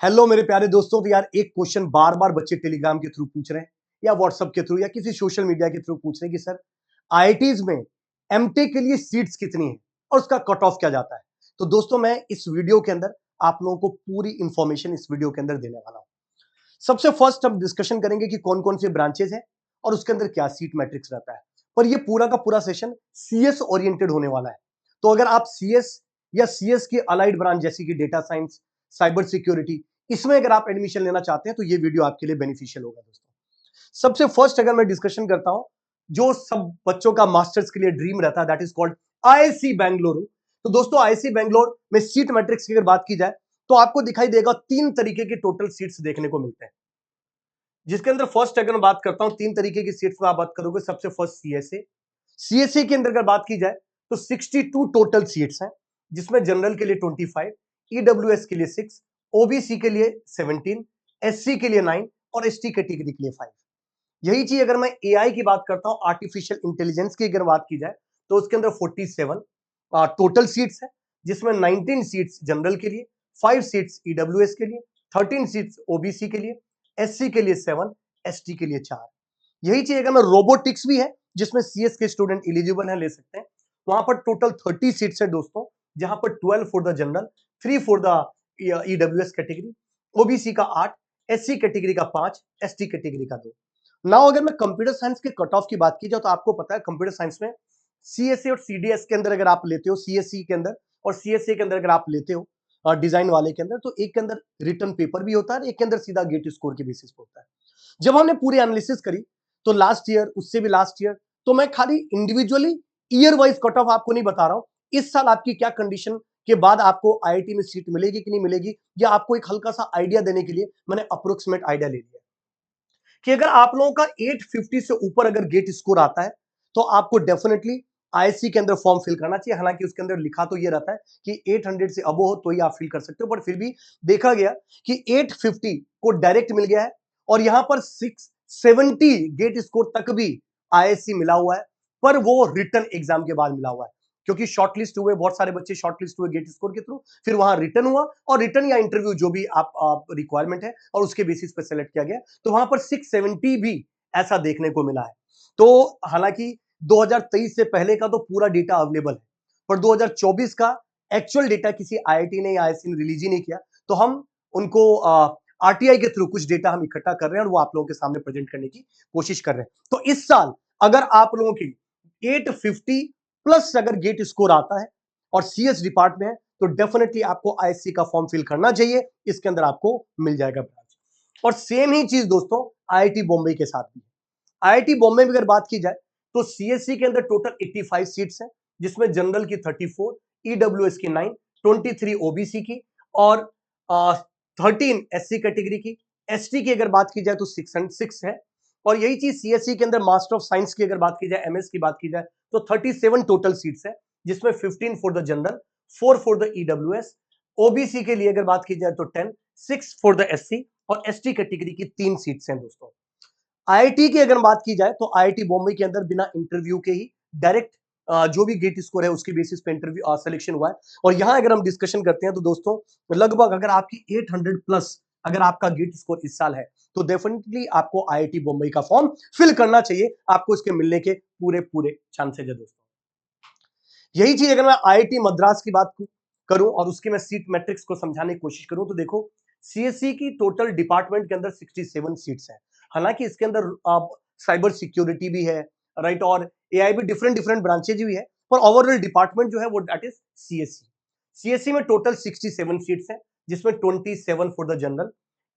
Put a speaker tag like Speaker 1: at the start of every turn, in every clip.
Speaker 1: Hello मेरे प्यारे दोस्तों। तो यार एक क्वेश्चन बार बार बच्चे टेलीग्राम के थ्रू पूछ रहे हैं या व्हाट्सएप के थ्रू या किसी सोशल मीडिया के थ्रू पूछ रहे हैं कि सर आईआईटीज में एमटेक के लिए सीट्स कितनी है और उसका कट ऑफ क्या जाता है। तो दोस्तों मैं इस वीडियो के अंदर आप लोगों को पूरी इंफॉर्मेशन इस वीडियो के अंदर देने वाला हूं। सबसे फर्स्ट हम डिस्कशन करेंगे कि कौन कौन से ब्रांचेस हैं और उसके अंदर क्या सीट मैट्रिक्स रहता है। पर ये पूरा का पूरा सेशन सीएस ओरिएंटेड होने वाला है। तो अगर आप सीएस या सीएस की अलाइड ब्रांच जैसे कि डेटा साइंस, साइबर सिक्योरिटी, इसमें अगर आप एडमिशन लेना चाहते हैं तो ये वीडियो आपके लिए बेनिफिशियल होगा दोस्तों। सबसे फर्स्ट अगर मैं डिस्कशन करता हूं, जो सब बच्चों का मास्टर्स के लिए ड्रीम रहता है, that is called IIC Bengaluru. तो दोस्तों आईआईसी बेंगलोर में सीट मैट्रिक्स की अगर बात की जाए तो आपको दिखाई देगा तीन तरीके के टोटल सीट्स देखने को मिलते हैं। जिसके अंदर फर्स्ट अगर मैं बात करता हूं, तीन तरीके की सीट्स में आप बात करोगे। सबसे फर्स्ट सीएसए। सीएसए के अंदर अगर बात की जाए तो 62 टोटल सीट्स हैं, जिसमें जनरल के लिए 25, ईडब्ल्यूएस के लिए 6, ओबीसी के लिए 17, एससी के लिए 9 और एसटी कैटेगरी के लिए 5। यही चीज अगर मैं एआई की बात करता हूं, आर्टिफिशियल इंटेलिजेंस की अगर बात की जाए तो उसके अंदर 47 टोटल सीट्स है, जिसमें 19 सीट्स जनरल के लिए, 5 सीट्स ईडब्ल्यूएस के लिए, 13 सीट्स ओबीसी के लिए, एससी के लिए 7, एसटी के लिए 4। यही चीज अगर मैं रोबोटिक्स भी है, जिसमें सीएस के स्टूडेंट एलिजिबल है, ले सकते हैं। वहां पर टोटल 30 सीट्स है दोस्तों, जहां पर 12 for the general, 3 for the EWS category, OBC का 8, एससी कैटेगरी का 5, एसटी कैटेगरी का 2। नाउ अगर मैं कंप्यूटर साइंस के कट ऑफ की बात की जाए तो आपको पता है कंप्यूटर साइंस में सीएसए और सीडीएस के अंदर अगर आप लेते हो, सीएससी के अंदर और सीएसए के अंदर अगर आप लेते हो डिजाइन वाले के अंदर, तो एक के अंदर रिटर्न पेपर भी होता है, एक के अंदर सीधा गेट स्कोर के बेसिस पे होता है। जब हमने पूरी एनालिसिस करी तो लास्ट ईयर, उससे भी लास्ट ईयर, तो मैं खाली individually year wise cut off आपको नहीं बता रहा हूं। इस साल आपकी क्या कंडीशन के बाद आपको आईआईटी में सीट मिलेगी कि नहीं मिलेगी, या आपको एक हल्का सा आइडिया देने के लिए मैंने अप्रोक्सीमेट आइडिया ले लिया कि अगर आप लोगों का 850 से ऊपर अगर गेट स्कोर आता है तो आपको डेफिनेटली आईएससी के अंदर फॉर्म फिल करना चाहिए। हालांकि उसके अंदर लिखा तो ये रहता है कि 800 से अबो हो तो ही आप फिल कर सकते हो, बट फिर भी देखा गया कि 850 को डायरेक्ट मिल गया है और यहां पर 670 गेट स्कोर तक भी आईएससी मिला हुआ है, पर वो रिटर्न एग्जाम के बाद मिला हुआ है। क्योंकि शॉर्टलिस्ट हुए, बहुत सारे बच्चे शॉर्टलिस्ट हुए गेट स्कोर के थ्रू, फिर वहां रिटर्न हुआ और रिटर्न या इंटरव्यू जो भी आप रिक्वायरमेंट है और उसके बेसिस पे सेलेक्ट किया गया, तो वहां पर 670 भी ऐसा देखने को मिला है। तो हालांकि 2023 से पहले का तो पूरा डेटा अवेलेबल है, पर 2024 का एक्चुअल डेटा किसी आईआईटी ने या आईआईसी ने रिलीज ही नहीं किया, तो हम उनको आरटीआई के थ्रू कुछ डेटा हम इकट्ठा कर रहे हैं और वो आप लोगों के सामने प्रेजेंट करने की कोशिश कर रहे हैं। तो इस साल अगर आप लोगों की 850 प्लस अगर गेट स्कोर आता है और सीएस डिपार्ट में है तो डेफिनेटली आपको आईएससी का फॉर्म फिल करना चाहिए, इसके अंदर आपको मिल जाएगा ब्रांच। और सेम ही चीज दोस्तों आईआईटी बॉम्बे के साथ भी है। आईआईटी बॉम्बे में अगर बात की जाए तो सीएससी के अंदर टोटल 85 सीट्स हैं, जिसमें जनरल की 34, ईडब्ल्यूएस की 9, 23 ओबीसी की और 13 एससी कैटेगरी की। एसटी की अगर बात की जाए तो 6 है। और यही चीज सीएससी के अंदर मास्टर ऑफ साइंस की अगर बात की जाए, एमएस की बात की जाए तो 37 टोटल सीट्स है, जिसमें 15 for the general, 4 for the EWS, OBC के लिए अगर बात की जाए तो 10, 6 फॉर द एससी और एसटी कैटेगरी की 3 सीट्स हैं दोस्तों। आईआईटी की अगर बात की जाए तो आईआईटी बॉम्बे के अंदर बिना इंटरव्यू के ही डायरेक्ट जो भी गेट स्कोर है उसके बेसिस पे इंटरव्यू सिलेक्शन हुआ है। और यहां अगर हम डिस्कशन करते हैं तो दोस्तों लगभग अगर आपकी 800 प्लस अगर आपका गेट स्कोर इस साल है तो डेफिनेटली आपको आईआईटी बॉम्बे का फॉर्म फिल करना चाहिए, आपको इसके मिलने के पूरे पूरे चांसेज है दोस्तों। यही चीज अगर मैं आईआईटी मद्रास की बात करूं और उसके मैं सीट मैट्रिक्स को समझाने की कोशिश करूं तो देखो सीएससी की टोटल डिपार्टमेंट के अंदर 67 सीट्स हैं। हालांकि इसके अंदर साइबर सिक्योरिटी भी है, राइट, और एआई भी, डिफरेंट डिफरेंट ब्रांचेज भी है, पर ओवरऑल डिपार्टमेंट जो है वो दैट इज सीएससी। सीएससी में टोटल 67 सीट्स हैं, जिसमें 27 फॉर द जनरल,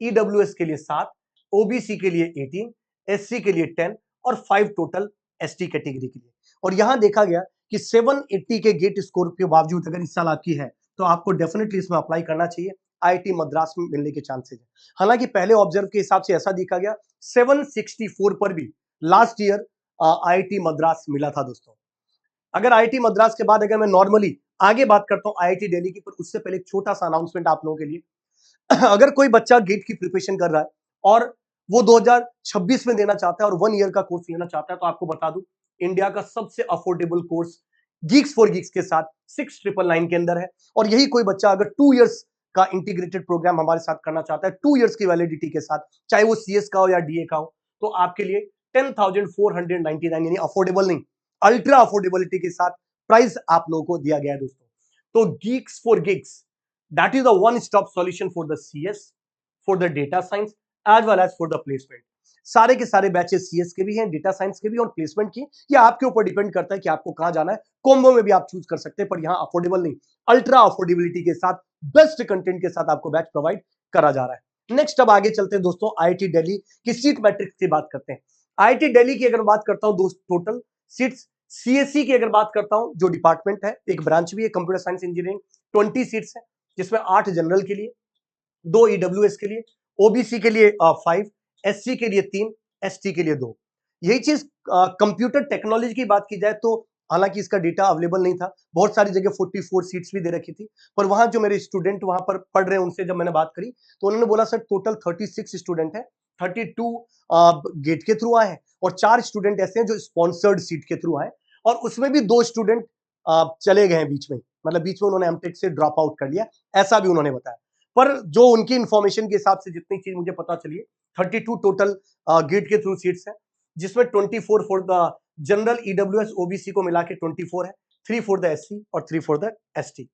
Speaker 1: ईडब्ल्यूएस के लिए 7, ओबीसी के लिए 18, एससी के लिए 10 और 5 टोटल एसटी कैटेगरी के लिए। और यहां देखा गया कि 780 के गेट स्कोर के बावजूद अगर इस साल आपकी है तो आपको डेफिनेटली इसमें अप्लाई करना चाहिए, आईआईटी मद्रास में मिलने के चांसेस है। हालांकि पहले ऑब्जर्व के हिसाब से ऐसा देखा गया 764 पर भी लास्ट ईयर आईआईटी मद्रास मिला था दोस्तों। अगर आईआईटी मद्रास के बाद अगर मैं नॉर्मली आगे बात करता हूं आईआईटी दिल्ली की, पर उससे पहले एक छोटा सा अनाउंसमेंट आप लोगों के लिए। अगर कोई बच्चा गेट की प्रिपरेशन कर रहा है और वो 2026 में देना चाहता है और 1 ईयर का कोर्स लेना चाहता है, तो आपको बता दूं इंडिया का सबसे affordable course Geeks for Geeks के साथ 6999 के अंदर है। और यही कोई बच्चा अगर 2 इयर्स का इंटीग्रेटेड प्रोग्राम हमारे साथ करना चाहता है 2 इयर्स की वैलिडिटी के साथ, चाहे वो सीएस का हो या डीए का हो, तो आपके लिए 10,499 यानी अफोर्डेबल नहीं, अल्ट्रा अफोर्डेबिलिटी के साथ प्राइस आप लोगों को दिया गया है दोस्तों। तो Geeks for Geeks, that is the one stop solution for the CS, for the data science as well as for the placement. सारे के सारे बैचेस सीएस के भी हैं, डेटा साइंस के भी और प्लेसमेंट की, ये आपके ऊपर डिपेंड करता है कि आपको कहां जाना है। कॉम्बो में भी आप चूज कर सकते हैं, पर यहां अफोर्डेबल नहीं, अल्ट्रा अफोर्डेबिलिटी के साथ बेस्ट कंटेंट के साथ आपको बैच प्रोवाइड करा जा रहा है। नेक्स्ट अब आगे चलते हैं दोस्तों, आईआईटी दिल्ली की सीट मैट्रिक्स की बात करते हैं। आईआईटी दिल्ली की अगर बात करता हूं दोस्त, टोटल सीट्स, सीएससी की अगर बात करता हूं, जो डिपार्टमेंट है, एक ब्रांच भी है कंप्यूटर साइंस इंजीनियरिंग, 20 सीट्स है, जिसमें 8 जनरल के लिए, 2 ईडब्ल्यूएस के लिए, ओबीसी के लिए 5, एससी के लिए 3, एसटी के लिए 2। यही चीज कंप्यूटर टेक्नोलॉजी की बात की जाए तो हालांकि इसका डेटा अवेलेबल नहीं था, बहुत सारी जगह 44 सीट्स भी दे रखी थी, पर वहां जो मेरे स्टूडेंट वहां पर पढ़ रहे हैं उनसे जब मैंने बात करी तो उन्होंने बोला सर टोटल 36 स्टूडेंट है, 32 गेट के थ्रू आए हैं और 4 स्टूडेंट ऐसे हैं जो स्पॉन्सर्ड सीट के थ्रू आए, और उसमें भी 2 स्टूडेंट चले गए हैं बीच में, मतलब बीच में उन्होंने एमटेक से ड्रॉप आउट कर लिया, ऐसा भी उन्होंने बताया। पर जो उनकी इंफॉर्मेशन के हिसाब से जितनी चीज मुझे पता चली है, 32 टोटल गेट के थ्रू सीट्स हैं, जिसमें 24 for the general, EWS, OBC को मिला के 24 है, 3 फॉर द एससी और 3 फॉर द एसटी।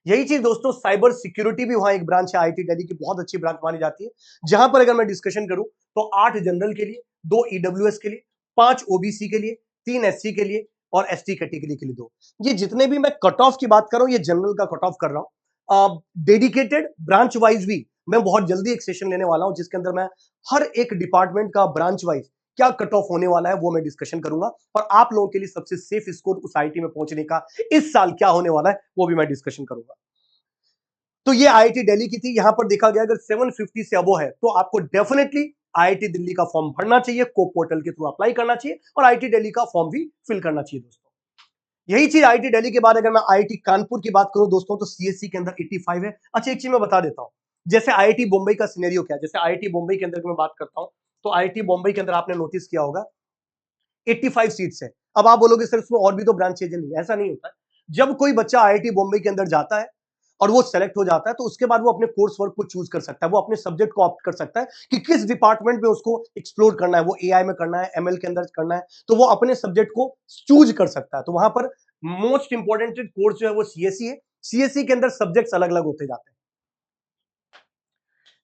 Speaker 1: यही चीज दोस्तों, साइबर सिक्योरिटी भी वहां एक ब्रांच है आईआईटी दिल्ली की, बहुत अच्छी ब्रांच मानी जाती है, जहां पर अगर मैं डिस्कशन करूं तो 8 जनरल के लिए, 2 ईडब्ल्यूएस के लिए, 5 ओबीसी के लिए, 3 एससी के लिए और एसटी कैटेगरी के लिए 2। ये जितने भी मैं कट ऑफ की बात कर रहा हूं, ये जनरल का कट ऑफ कर रहा हूं। डेडिकेटेड ब्रांच वाइज भी मैं बहुत जल्दी एक सेशन लेने वाला हूं, जिसके अंदर मैं हर एक डिपार्टमेंट का ब्रांच वाइज क्या कट ऑफ होने वाला है वो मैं डिस्कशन करूंगा, और आप लोगों के लिए सबसे सेफ स्कोर उस आईटी में पहुंचने का इस साल क्या होने वाला है वो भी मैं डिस्कशन करूंगा। तो ये आईआईटी दिल्ली की थी, यहां पर देखा गया अगर 750 से अबो है तो आपको डेफिनेटली आईआईटी दिल्ली का फॉर्म भरना चाहिए, को पोर्टल के थ्रू अप्लाई करना चाहिए और आईआईटी दिल्ली का फॉर्म भी फिल करना चाहिए दोस्तों। यही चीज आईआईटी दिल्ली के बाद अगर मैं आईआईटी कानपुर की बात करूं दोस्तों, तो सीएससी के अंदर 85 है। अच्छा एक चीज मैं बता देता हूं, जैसे आईआईटी बॉम्बे का सिनेरियो क्या है, जैसे आईआईटी बॉम्बे के अंदर मैं बात करता हूं, तो आईआईटी बॉम्बे के अंदर आपने नोटिस किया होगा 85 सीट्स है। अब आप बोलोगे सर इसमें और भी तो ब्रांचेज नहीं, ऐसा नहीं होता है। जब कोई बच्चा आईआईटी बॉम्बे के अंदर जाता है और वो सेलेक्ट हो जाता है, तो उसके बाद वो अपने कोर्स वर्क को चूज कर सकता है, वो अपने सब्जेक्ट को ऑप्ट कर सकता है कि किस डिपार्टमेंट में उसको एक्सप्लोर करना है, वो एआई में करना है, एमएल के अंदर करना है, तो वो अपने सब्जेक्ट को चूज कर सकता है। तो वहां पर मोस्ट इंपॉर्टेंट कोर्स जो है वो सीएससी है, सीएससी के अंदर सब्जेक्ट्स अलग अलग होते जाते हैं।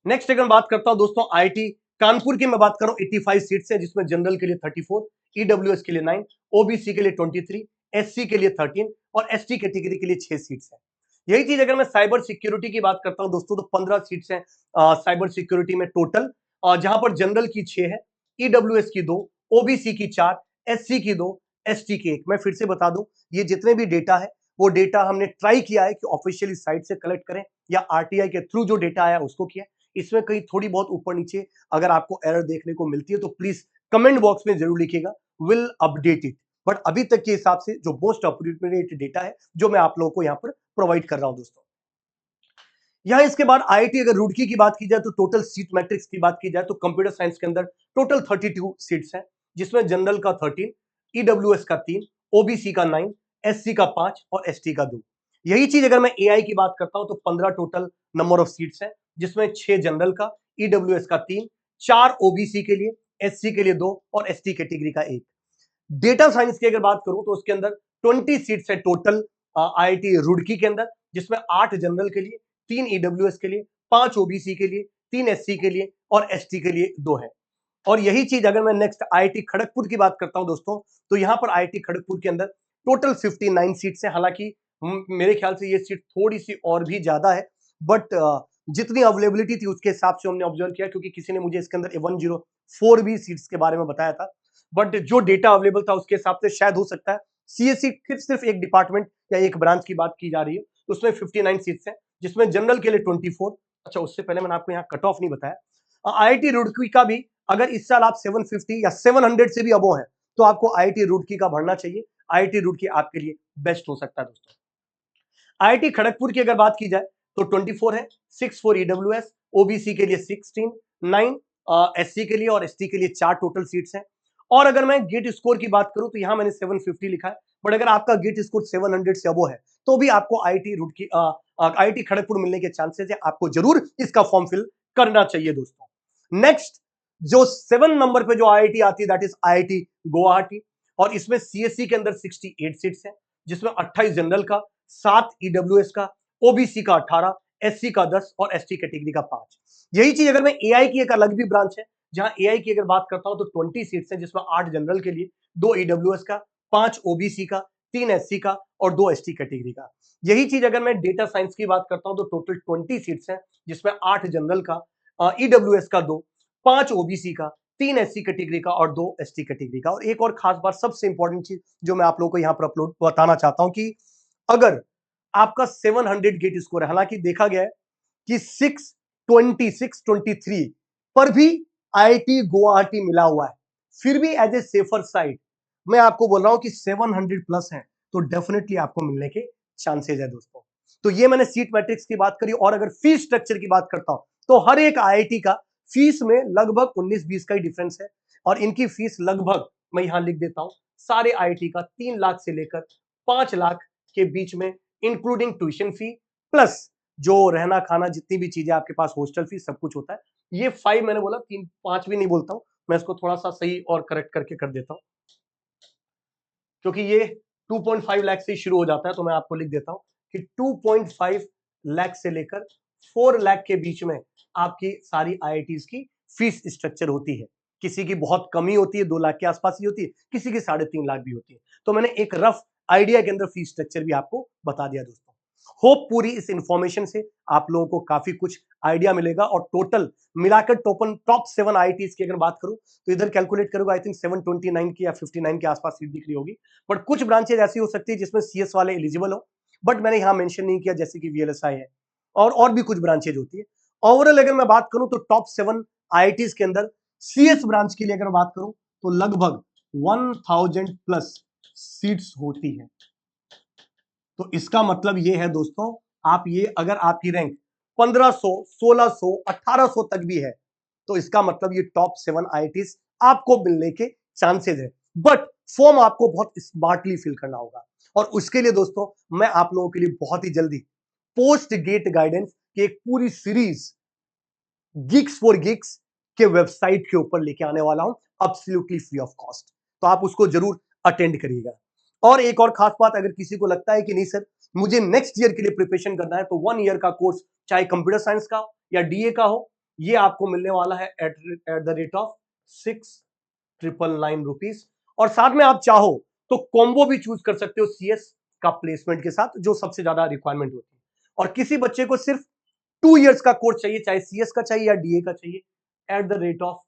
Speaker 1: नेक्स्ट अगर बात करता हूं दोस्तों, आईआईटी कानपुर की मैं बात कर रहा हूं, 85 सीट्स है, जिसमें जनरल के लिए 34, ईडब्ल्यूएस के लिए 9, ओबीसी के लिए 23, एससी के लिए 13 और एसटी कैटेगरी के लिए 6 सीट्स है। यही चीज अगर मैं साइबर सिक्योरिटी की बात करता हूं दोस्तों, तो 15 सीट्स हैं साइबर सिक्योरिटी में टोटल, जहां पर जनरल की 6 है, ईडब्ल्यूएस की 2, ओबीसी की 4, एससी की 2, एसटी की 1। मैं फिर से बता दूं, ये जितने भी डेटा है वो डेटा हमने ट्राई किया है कि ऑफिशियली साइट से कलेक्ट करें या आरटीआई के थ्रू जो डेटा आया उसको किया। इसमें कहीं थोड़ी बहुत ऊपर नीचे अगर आपको एरर देखने को मिलती है तो प्लीज कमेंट बॉक्स में जरूर लिखिएगा, विल अपडेट इट। बट अभी तक के हिसाब से जो मोस्ट अपडेटेड डेटा है जो मैं आप लोगों को यहां पर प्रोवाइड कर रहा हूं दोस्तों। यहां इसके बाद आईआईटी अगर रुड़की की बात की जाए तो टोटल सीट मैट्रिक्स की बात की जाए तो कंप्यूटर साइंस के अंदर टोटल 32 सीट्स हैं, जिसमें जनरल का 13, ईडब्ल्यूएस का 3, ओबीसी का 9, एससी का 5 और एसटी का 2। यही चीज अगर मैं एआई की बात करता हूं तो 15 टोटल नंबर ऑफ सीट्स हैं, जिसमें 6 जनरल का, ईडब्ल्यूएस का 3, 4 ओबीसी के लिए, एससी के लिए 2 और एसटी कैटेगरी का 1। डेटा साइंस की अगर बात करूं तो उसके अंदर 20 सीट्स है टोटल आईआईटी रुड़की के अंदर, जिसमें 8 जनरल के लिए, 3 ईडब्ल्यूएस के लिए, 5 ओबीसी के लिए, 3 एससी के लिए और एसटी के लिए 2 है। और यही चीज अगर मैं नेक्स्ट आईआईटी खड़गपुर की बात करता हूं दोस्तों, तो यहां पर आईआईटी खड़गपुर के अंदर टोटल 59 सीट्स है। हालांकि मेरे ख्याल से ये सीट थोड़ी सी और भी ज्यादा है, बट जितनी अवेलेबिलिटी थी उसके हिसाब से हमने ऑब्जर्व किया, क्योंकि किसी ने मुझे इसके अंदर 104 भी सीट्स के बारे में बताया था, बट जो डेटा अवेलेबल था उसके हिसाब से शायद हो सकता है सीएससी सिर्फ एक डिपार्टमेंट या एक ब्रांच की बात की जा रही है, तो उसमें 59 सीट्स हैं, जिसमें जनरल के लिए 24। अच्छा उससे पहले मैंने आपको यहाँ कट ऑफ नहीं बताया, आईआईटी रुड़की का भी अगर इस साल आप 750 या 700 से भी अबो है तो आपको आईआईटी रुड़की का भरना चाहिए। आईआईटी रुड़की आपके लिए बेस्ट हो सकता है दोस्तों। आईआईटी खड़गपुर की अगर बात की जाए तो 24 है, 6 फॉर ईडब्ल्यूएस, ओबीसी के लिए 16, 9 एससी के लिए और एसटी के लिए 4 टोटल सीट्स हैं। और अगर मैं गेट स्कोर की बात करूं तो यहां मैंने 750 लिखा है, बट अगर आपका गेट स्कोर 700 से अबो है तो भी आपको आईआईटी रुड़की आईआईटी खड़गपुर मिलने के चांसेस है, आपको जरूर इसका फॉर्म फिल करना चाहिए दोस्तों। नेक्स्ट जो 7 नंबर पे जो आईआईटी आती है दैट इज आईआईटी गुवाहाटी, और इसमें सीएससी के अंदर 68 सीट्स हैं, जिसमें 28 जनरल का, 7 ईडब्ल्यूएस का, ओबीसी का 18, एससी का 10 और एसटी कैटेगरी का 5। यही चीज अगर मैं एआई की एक अलग भी ब्रांच है, जहां एआई की अगर बात करता हूं तो 20 सीट्स हैं, जिसमें 8 जनरल के लिए, 2 ईडब्ल्यूएस का, 5 ओबीसी का, 3 एससी का और 2 एसटी कैटेगरी का। यही चीज अगर मैं डेटा साइंस की बात करता हूं तो टोटल 20 सीट्स हैं, जिसमें 8 जनरल का, ईडब्ल्यूएस का 2, 5 ओबीसी का, 3 एससी कैटेगरी का और 2 एसटी कैटेगरी का। और एक और खास बात, सबसे इंपॉर्टेंट चीज जो मैं आप लोगों को यहां पर अपलोड बताना चाहता हूं कि अगर आपका 700 गेट स्कोर है, हालांकि देखा गया है कि 623 पर भी आईआईटी गुवाहाटी मिला हुआ है, फिर भी एज ए सेफर साइड मैं आपको बोल रहा हूं कि 700 प्लस है तो डेफिनेटली आपको मिलने के चांसेस है दोस्तों। तो ये मैंने सीट मैट्रिक्स की बात करी, और अगर फीस स्ट्रक्चर की बात करता हूं तो हर एक आईआईटी का फीस में लगभग 19-20 का ही डिफरेंस है, और इनकी फीस लगभग मैं यहां लिख देता हूं, सारे आईआईटी का 3 लाख से लेकर 5 लाख के बीच में, इंक्लूडिंग ट्यूशन फी प्लस जो रहना खाना जितनी भी चीजें आपके पास, हॉस्टल फीस सब कुछ होता है। ये 5 मैंने बोला, 3-5 भी नहीं बोलता हूं मैं, इसको थोड़ा सा सही और करेक्ट करके कर देता हूं, क्योंकि ये 2.5 लाख से शुरू हो जाता है, तो मैं आपको लिख देता हूं कि 2.5 लाख से लेकर 4 लाख के बीच में आपकी सारी आईआईटीज की फीस स्ट्रक्चर होती है। किसी की बहुत कमी होती है, 2 लाख के आसपास ही होती है, किसी की 3.5 लाख भी होती है। तो मैंने एक रफ आइडिया के अंदर फीस स्ट्रक्चर भी आपको बता दिया दोस्तों। होप पूरी इस इंफॉर्मेशन से आप लोगों को काफी कुछ आइडिया मिलेगा, और टोटल मिलाकर टॉप 7 आईआईटीज की अगर बात करूं तो इधर कैलकुलेट करोगे, आई थिंक 729 की या 59 के आसपास सीट दिख रही होगी। बट कुछ ब्रांचेज ऐसी हो सकती है जिसमें सीएस वाले एलिजिबल हो, बट मैंने यहां मेंशन नहीं किया, जैसे कि वीएलएसआई है और भी कुछ ब्रांचेज होती है। ओवरऑल अगर मैं बात करूं तो टॉप 7 आईआईटीज के अंदर सीएस ब्रांच के लिए अगर बात करूं तो लगभग 1000 प्लस सीट्स होती है। तो इसका मतलब ये है दोस्तों, आप ये अगर आपकी रैंक 1500, 1600, 1800 तक भी है, तो इसका मतलब ये टॉप 7 आईआईटीज आपको मिलने के चांसेस है। बट फॉर्म आपको बहुत स्मार्टली फिल करना होगा, और उसके लिए दोस्तों मैं आप लोगों के लिए बहुत ही जल्दी पोस्ट गेट गाइडेंस की एक पूरी सीरीज गिग्स फॉर गिग्स के वेबसाइट के ऊपर लेके आने वाला हूं, एब्सोल्युटली फ्री ऑफ कॉस्ट। तो आप उसको जरूर अटेंड करिएगा। और एक और खास बात, अगर किसी को लगता है कि नहीं सर मुझे नेक्स्ट ईयर के लिए प्रिपरेशन करना है, तो 1 ईयर का कोर्स चाहे कंप्यूटर साइंस का हो या डीए का हो, ये आपको मिलने वाला है at the rate of 6,999 rupees. और साथ में आप चाहो तो कॉम्बो भी चूज कर सकते हो सीएस का प्लेसमेंट के साथ, जो सबसे ज्यादा रिक्वायरमेंट होती है। और किसी बच्चे को सिर्फ 2 इयर्स का कोर्स चाहिए, चाहे सीएस का चाहिए या डीए का चाहिए, at the rate of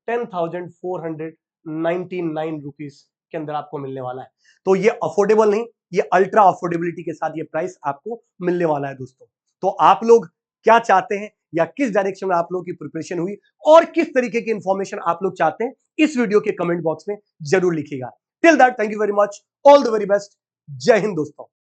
Speaker 1: 10,499 rupees के अंदर आपको मिलने वाला है। तो ये अफोर्डेबल नहीं, ये अल्ट्रा अफोर्डेबिलिटी के साथ ये प्राइस आपको मिलने वाला है दोस्तों। तो आप लोग क्या चाहते हैं, या किस डायरेक्शन में आप लोगों की प्रिपरेशन हुई, और किस तरीके की इंफॉर्मेशन आप लोग चाहते हैं, इस वीडियो के कमेंट बॉक्स में जरूर लिखिएगा। Till that, thank you very much, all the very best, जय हिंद दोस्तों।